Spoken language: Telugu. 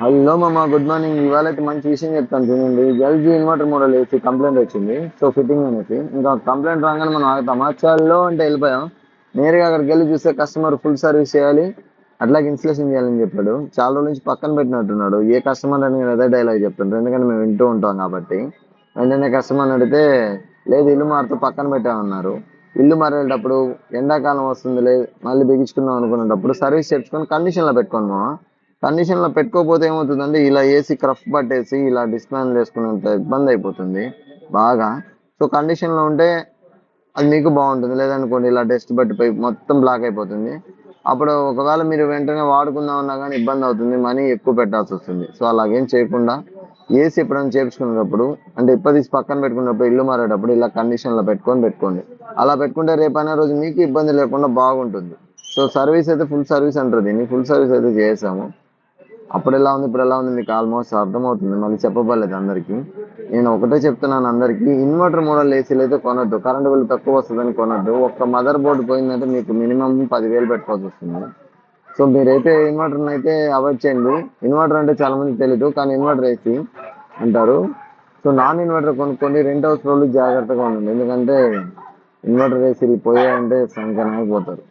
హలో మామ, గుడ్ మార్నింగ్. ఇవాళ అయితే మంచి విషయం చెప్తాను చూడండి. LG inverter model AC complaint వచ్చింది. సో ఫిట్టింగ్ అనేసి ఇంకా కంప్లైంట్ రాగానే మనం ఆగుతామా? చల్లో అంటే వెళ్ళిపోయాం. నేరుగా అక్కడికి వెళ్ళి చూస్తే కస్టమర్ ఫుల్ సర్వీస్ చేయాలి, అట్లాగే ఇన్స్టలేషన్ చేయాలని చెప్పాడు. చాలా రోజుల నుంచి పక్కన పెట్టినట్టున్నాడు. ఏ కస్టమర్ అని నేను అదే డైలాగ్ చెప్తుంటాను, ఎందుకంటే మేము వింటూ ఉంటాం కాబట్టి. వెంటనే కస్టమర్ అడిగితే లేదు, ఇల్లు మారుతూ పక్కన పెట్టామన్నారు. ఇల్లు మారేటప్పుడు ఎండాకాలం వస్తుంది, లేదు మళ్ళీ బిగించుకుందాం అనుకునేటప్పుడు సర్వీస్ చేర్చుకొని కండిషన్లో పెట్టుకోను మామ. కండిషన్లో పెట్టుకోకపోతే ఏమవుతుందంటే ఇలా ఏసీ క్రఫ్ పట్టేసి ఇలా డిస్మాండిల్ వేసుకునేంత ఇబ్బంది అయిపోతుంది బాగా. సో కండిషన్లో ఉంటే అది మీకు బాగుంటుంది, లేదనుకోండి ఇలా డస్ట్ పట్టిపోయి మొత్తం బ్లాక్ అయిపోతుంది. అప్పుడు ఒకవేళ మీరు వెంటనే వాడుకుందామన్నా కానీ ఇబ్బంది అవుతుంది, మనీ ఎక్కువ పెట్టాల్సి వస్తుంది. సో అలాగేం చేయకుండా ఏసీ ఎప్పుడైనా చేర్చుకునేటప్పుడు, అంటే ఇప్పదీసి పక్కన పెట్టుకున్నప్పుడు, ఇల్లు మారేటప్పుడు ఇలా కండిషన్లో పెట్టుకోండి. అలా పెట్టుకుంటే రేపైన రోజు మీకు ఇబ్బంది లేకుండా బాగుంటుంది. సో సర్వీస్ అయితే ఫుల్ సర్వీస్ అంటారు దీన్ని. ఫుల్ సర్వీస్ అయితే చేసాము. అప్పుడు ఎలా ఉంది, ఇప్పుడు ఎలా ఉంది మీకు ఆల్మోస్ట్ అర్థమవుతుంది. మళ్ళీ చెప్పబడలేదు అందరికీ. నేను ఒకటే చెప్తున్నాను అందరికీ, ఇన్వర్టర్ మోడల్ ఏసీలు అయితే కొనొద్దు. కరెంట్ బిల్ తక్కువ వస్తుందని కొనొద్దు. ఒక్క మదర్ బోర్డు పోయిందంటే మీకు మినిమం 10,000 పెట్టుకోవాల్సి వస్తుంది. సో మీరైతే ఇన్వర్టర్ని అయితే అవాయిడ్ చేయండి. ఇన్వర్టర్ అంటే చాలా మంది తెలీదు, కానీ ఇన్వర్టర్ ఏసీ అంటారు. సో నాన్ ఇన్వర్టర్ కొనుక్కోండి. రెంట్ హౌస్ వాళ్ళు జాగ్రత్తగా ఉండండి, ఎందుకంటే ఇన్వర్టర్ ఏసీలు పోయాయంటే సంఖ్య అయిపోతారు.